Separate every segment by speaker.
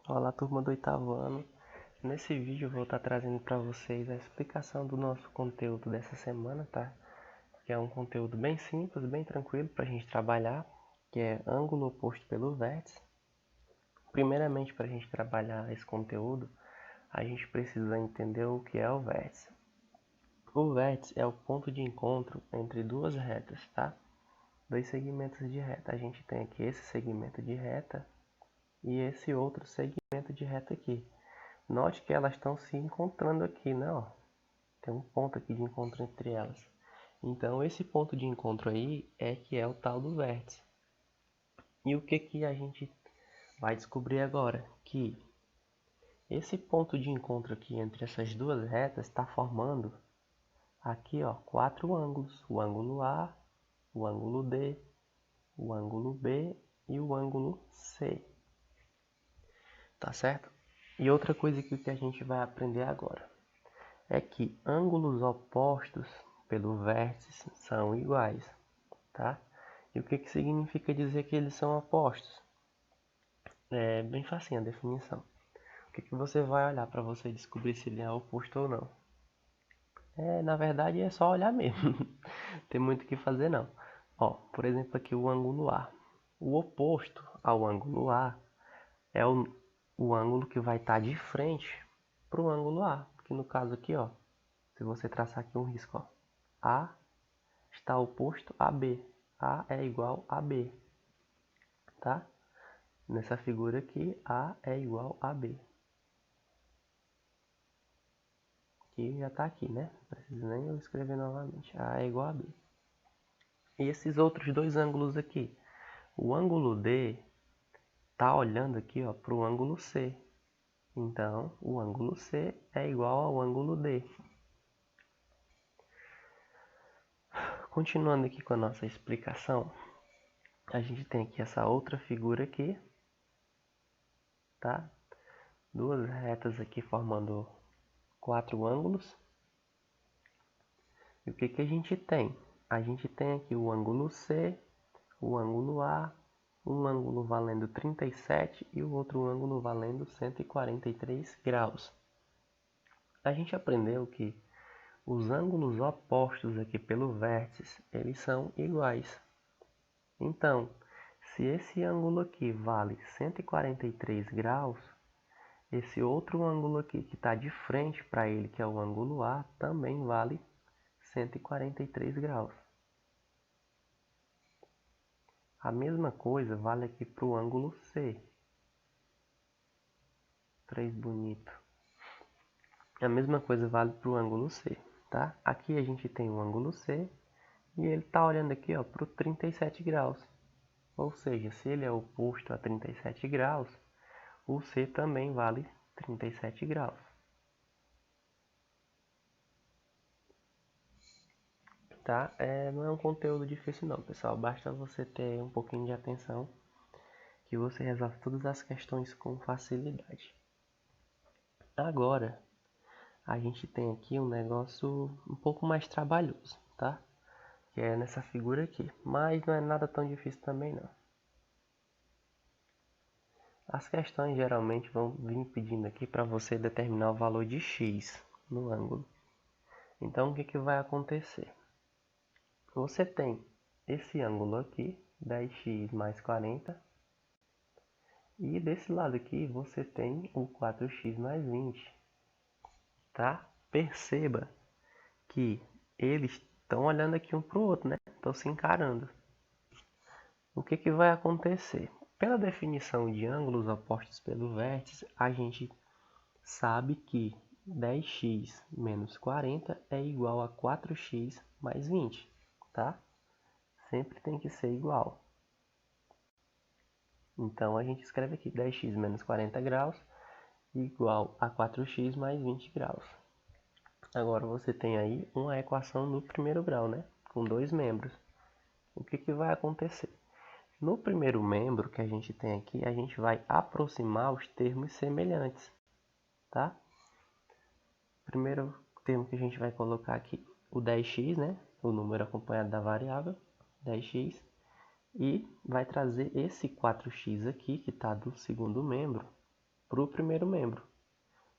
Speaker 1: Olá, turma do oitavo ano. Nesse vídeo eu vou estar trazendo para vocês a explicação do nosso conteúdo dessa semana, tá? Que é um conteúdo bem simples, bem tranquilo para a gente trabalhar, que é ângulo oposto pelo vértice. Primeiramente, para a gente trabalhar esse conteúdo, a gente precisa entender o que é o vértice. O vértice é o ponto de encontro entre duas retas, tá? Dois segmentos de reta. A gente tem aqui esse segmento de reta e esse outro segmento de reta aqui. Note que elas estão se encontrando aqui, né? Ó, tem um ponto aqui de encontro entre elas. Então, esse ponto de encontro aí é que é o tal do vértice. E o que a gente vai descobrir agora? Que esse ponto de encontro aqui entre essas duas retas está formando aqui, ó, quatro ângulos. O ângulo A, o ângulo D, o ângulo B e o ângulo C. Tá certo? E outra coisa que a gente vai aprender agora é que ângulos opostos pelo vértice são iguais, tá? E o que significa dizer que eles são opostos? É bem facinho a definição. O que você vai olhar para você descobrir se ele é oposto ou não? Na verdade é só olhar mesmo. Tem muito o que fazer não. Ó, por exemplo aqui o ângulo A. O oposto ao ângulo A é o ângulo que vai estar de frente para o ângulo A. Que no caso aqui, ó, se você traçar aqui um risco, ó, A está oposto a B. A é igual a B, tá? Nessa figura aqui, A é igual a B. Que já está aqui, né? Não preciso nem eu escrever novamente. A é igual a B. E esses outros dois ângulos aqui. O ângulo D está olhando aqui para o ângulo C. Então, o ângulo C é igual ao ângulo D. Continuando aqui com a nossa explicação, a gente tem aqui essa outra figura aqui, tá? Duas retas aqui formando quatro ângulos. E o que a gente tem? A gente tem aqui o ângulo C, o ângulo A, um ângulo valendo 37 e o outro ângulo valendo 143 graus. A gente aprendeu que os ângulos opostos aqui pelo vértice, eles são iguais. Então, se esse ângulo aqui vale 143 graus, esse outro ângulo aqui que está de frente para ele, que é o ângulo A, também vale 143 graus. A mesma coisa vale aqui para o ângulo C. 3 bonito. A mesma coisa vale para o ângulo C, tá? Aqui a gente tem o ângulo C e ele está olhando aqui para o 37 graus. Ou seja, se ele é oposto a 37 graus, o C também vale 37 graus. Tá? Não é um conteúdo difícil não, pessoal. Basta você ter um pouquinho de atenção que você resolve todas as questões com facilidade. Agora, a gente tem aqui um negócio um pouco mais trabalhoso, tá? Que é nessa figura aqui. Mas não é nada tão difícil também não. As questões geralmente vão vir pedindo aqui para você determinar o valor de x no ângulo. Então, o que vai acontecer? Você tem esse ângulo aqui, 10x mais 40. E desse lado aqui você tem o 4x mais 20. Tá? Perceba que eles estão olhando aqui um para o outro, né? Estão se encarando. O que vai acontecer? Pela definição de ângulos opostos pelo vértice, a gente sabe que 10x menos 40 é igual a 4x mais 20, tá? Sempre tem que ser igual. Então, a gente escreve aqui 10x menos 40 graus igual a 4x mais 20 graus. Agora, você tem aí uma equação do primeiro grau, né? Com dois membros. O que vai acontecer? No primeiro membro que a gente tem aqui, a gente vai aproximar os termos semelhantes, tá? Primeiro termo que a gente vai colocar aqui, o 10x, né? O número acompanhado da variável, 10x. E vai trazer esse 4x aqui, que está do segundo membro, para o primeiro membro.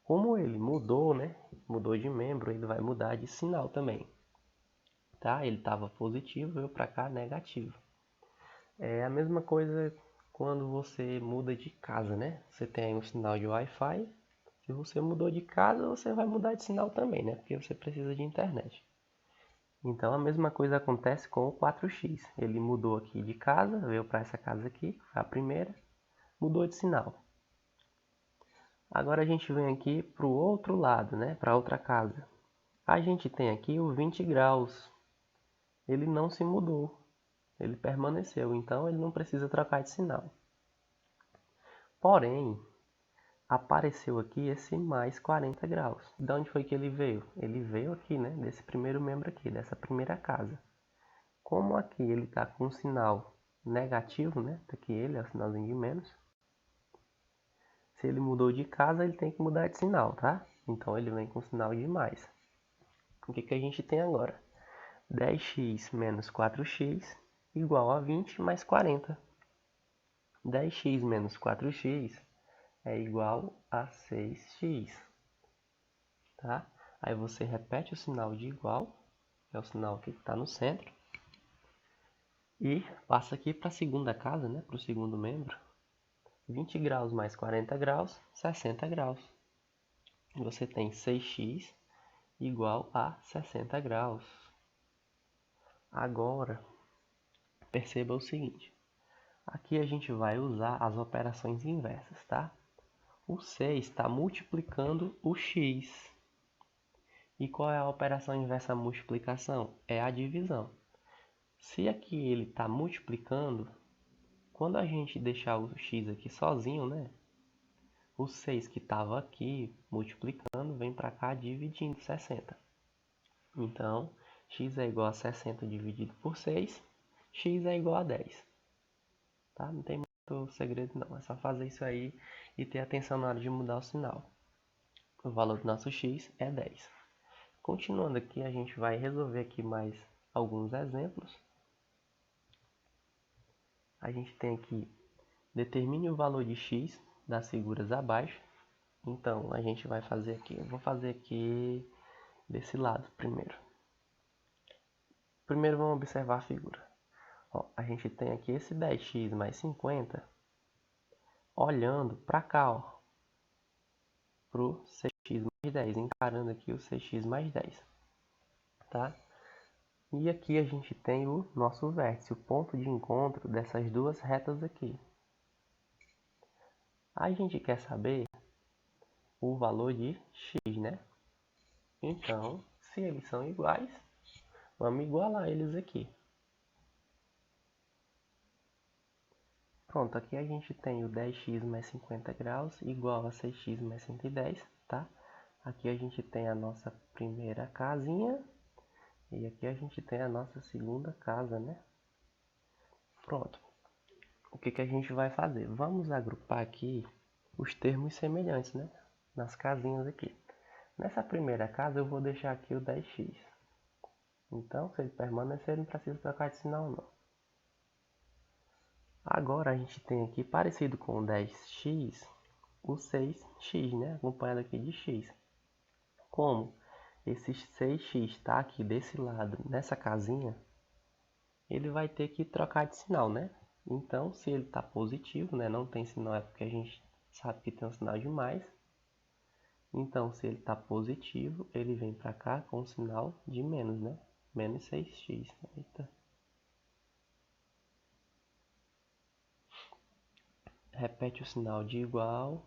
Speaker 1: Como ele mudou, né? Mudou de membro, ele vai mudar de sinal também. Tá? Ele estava positivo, veio para cá negativo. É a mesma coisa quando você muda de casa, né? Você tem um sinal de Wi-Fi. Se você mudou de casa, você vai mudar de sinal também, né? Porque você precisa de internet. Então a mesma coisa acontece com o 4x. Ele mudou aqui de casa, veio para essa casa aqui, a primeira, mudou de sinal. Agora a gente vem aqui para o outro lado, né? Para outra casa. A gente tem aqui o 20 graus. Ele não se mudou. Ele permaneceu, então ele não precisa trocar de sinal. Porém, apareceu aqui esse mais 40 graus. De onde foi que ele veio? Ele veio aqui, né? Desse primeiro membro aqui, dessa primeira casa. Como aqui ele está com um sinal negativo, né? Tá aqui ele, é o sinalzinho de menos. Se ele mudou de casa, ele tem que mudar de sinal, tá? Então ele vem com sinal de mais. O que a gente tem agora? 10x menos 4x igual a 20 mais 40. 10x menos 4x é igual a 6x. Tá? Aí você repete o sinal de igual, que é o sinal que está no centro. E passa aqui para a segunda casa, né? Para o segundo membro. 20 graus mais 40 graus, 60 graus. Você tem 6x igual a 60 graus. Agora, perceba o seguinte. Aqui a gente vai usar as operações inversas, tá? O 6 está multiplicando o x. E qual é a operação inversa à multiplicação? É a divisão. Se aqui ele está multiplicando, quando a gente deixar o x aqui sozinho, né? O 6 que estava aqui multiplicando vem para cá dividindo 60. Então, x é igual a 60 dividido por 6, x é igual a 10. Tá? Não tem muito segredo não, é só fazer isso aí e ter atenção na hora de mudar o sinal. O valor do nosso x é 10. Continuando aqui, a gente vai resolver aqui mais alguns exemplos. A gente tem aqui, determine o valor de x das figuras abaixo. Então, a gente vai fazer aqui, eu vou fazer aqui desse lado primeiro. Primeiro vamos observar a figura. Ó, a gente tem aqui esse 10x mais 50 olhando para cá, ó, para o 6x mais 10, encarando aqui o 6x mais 10. Tá? E aqui a gente tem o nosso vértice, o ponto de encontro dessas duas retas aqui. A gente quer saber o valor de x, né? Então, se eles são iguais, vamos igualar eles aqui. Pronto, aqui a gente tem o 10x mais 50 graus igual a 6x mais 110, tá? Aqui a gente tem a nossa primeira casinha e aqui a gente tem a nossa segunda casa, né? Pronto. O que a gente vai fazer? Vamos agrupar aqui os termos semelhantes, né? Nas casinhas aqui. Nessa primeira casa eu vou deixar aqui o 10x. Então, se ele permanecer, não precisa trocar de sinal não. Agora a gente tem aqui, parecido com o 10x, o 6x, né? Acompanhado aqui de x. Como esse 6x está aqui desse lado, nessa casinha, ele vai ter que trocar de sinal, né? Então, se ele está positivo, né? Não tem sinal, é porque a gente sabe que tem um sinal de mais. Então, se ele está positivo, ele vem para cá com o sinal de menos, né? Menos 6x. Eita. Repete o sinal de igual.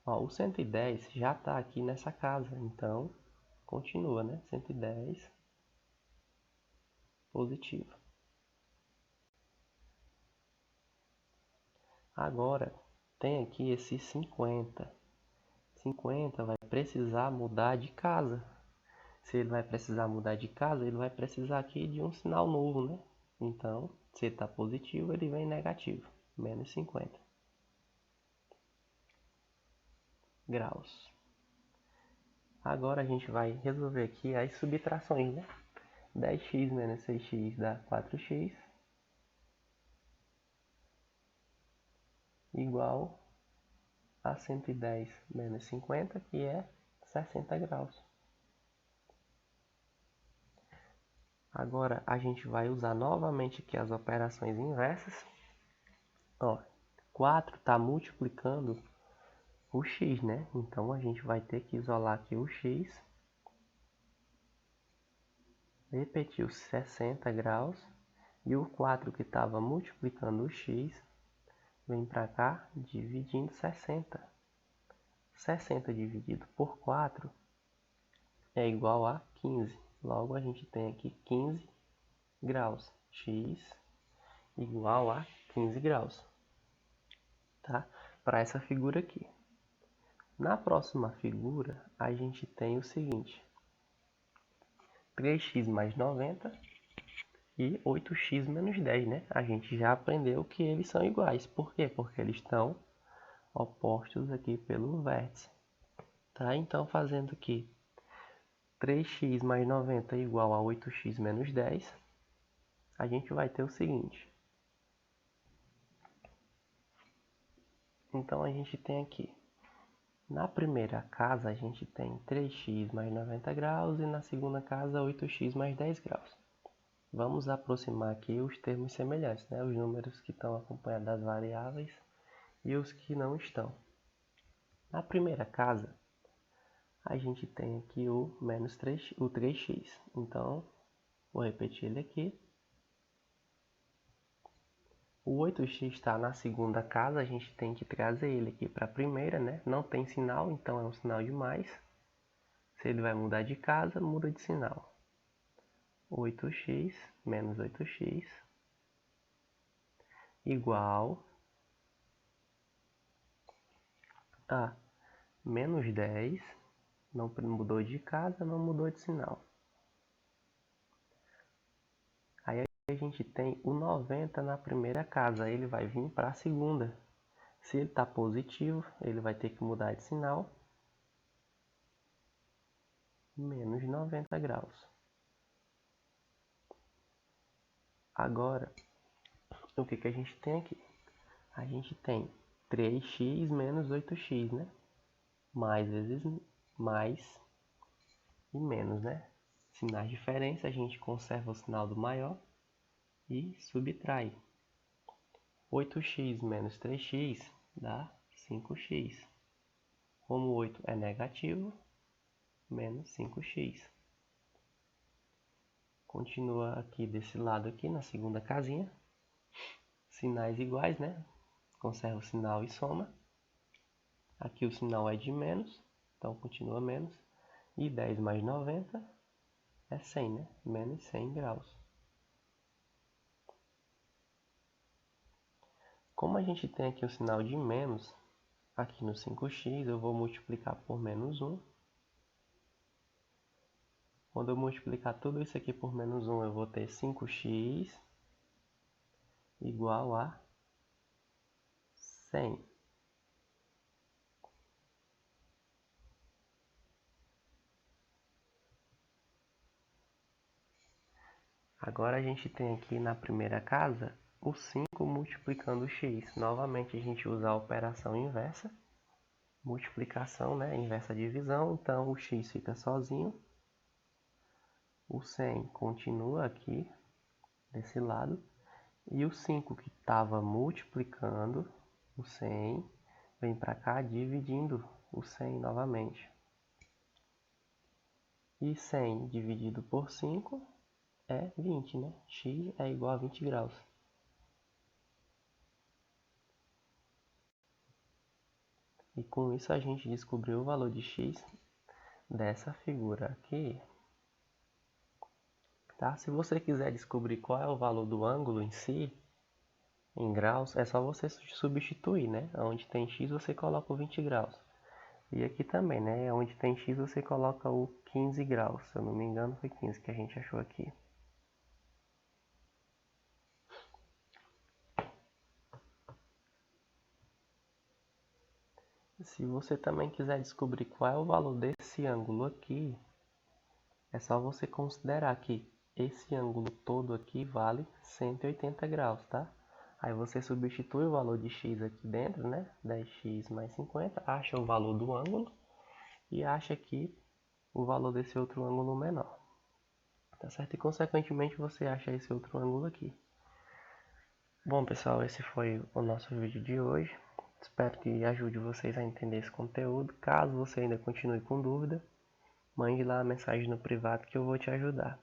Speaker 1: Ó, o 110 já está aqui nessa casa, então continua, né? 110 positivo. Agora tem aqui esse 50. 50 vai precisar mudar de casa. Se ele vai precisar mudar de casa, ele vai precisar aqui de um sinal novo, né? Então, se ele está positivo, ele vem negativo, menos 50 graus. Agora a gente vai resolver aqui as subtrações, né? 10x menos 6x dá 4x igual a 110 menos 50, que é 60 graus. Agora a gente vai usar novamente aqui as operações inversas. Ó, 4 está multiplicando o x, né? Então a gente vai ter que isolar aqui o x, repetir os 60 graus, e o 4 que estava multiplicando o x, vem para cá dividindo 60. 60 dividido por 4 é igual a 15. Logo a gente tem aqui 15 graus. X igual a 15 graus. Tá? Para essa figura aqui. Na próxima figura, a gente tem o seguinte: 3x mais 90 e 8x menos 10, né? A gente já aprendeu que eles são iguais. Por quê? Porque eles estão opostos aqui pelo vértice. Tá? Então, fazendo aqui 3x mais 90 igual a 8x menos 10, a gente vai ter o seguinte. Então, a gente tem aqui, na primeira casa, a gente tem 3x mais 90 graus e na segunda casa, 8x mais 10 graus. Vamos aproximar aqui os termos semelhantes, né? Os números que estão acompanhados das variáveis e os que não estão. Na primeira casa, a gente tem aqui o menos 3, o 3x. Então, vou repetir ele aqui. O 8x está na segunda casa, a gente tem que trazer ele aqui para a primeira, né? Não tem sinal, então é um sinal de mais. Se ele vai mudar de casa, muda de sinal. 8x menos 8x igual a menos 10, não mudou de casa, não mudou de sinal. Aí a gente tem o 90 na primeira casa, ele vai vir para a segunda. Se ele está positivo, ele vai ter que mudar de sinal. Menos 90 graus. Agora, o que a gente tem aqui? A gente tem 3x menos 8x, né? Mais vezes mais e menos, né? Sinais diferentes, a gente conserva o sinal do maior e subtrai. 8x menos 3x dá 5x. Como 8 é negativo, menos 5x. Continua aqui desse lado aqui, na segunda casinha. Sinais iguais, né? Conserva o sinal e soma. Aqui o sinal é de menos, então continua menos. E 10 mais 90 é 100, né? Menos 100 graus. Como a gente tem aqui o sinal de menos, aqui no 5x eu vou multiplicar por menos 1. Quando eu multiplicar tudo isso aqui por menos 1, eu vou ter 5x igual a 100. Agora a gente tem aqui na primeira casa o 5 multiplicando o x. Novamente a gente usa a operação inversa. Multiplicação, né? Inversa divisão. Então o x fica sozinho. O 100 continua aqui, desse lado. E o 5 que estava multiplicando o 100, vem para cá dividindo o 100 novamente. E 100 dividido por 5 é 20, né? X é igual a 20 graus. E com isso a gente descobriu o valor de x dessa figura aqui. Tá? Se você quiser descobrir qual é o valor do ângulo em si, em graus, é só você substituir, né? Onde tem x você coloca o 20 graus. E aqui também, né? Onde tem x você coloca o 15 graus. Se eu não me engano foi 15 que a gente achou aqui. Se você também quiser descobrir qual é o valor desse ângulo aqui, é só você considerar que esse ângulo todo aqui vale 180 graus, tá? Aí você substitui o valor de x aqui dentro, né? 10x mais 50, acha o valor do ângulo e acha aqui o valor desse outro ângulo menor. Tá certo? E consequentemente você acha esse outro ângulo aqui. Bom, pessoal, esse foi o nosso vídeo de hoje. Espero que ajude vocês a entender esse conteúdo. Caso você ainda continue com dúvida, mande lá a mensagem no privado que eu vou te ajudar.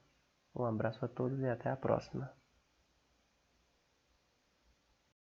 Speaker 1: Um abraço a todos e até a próxima.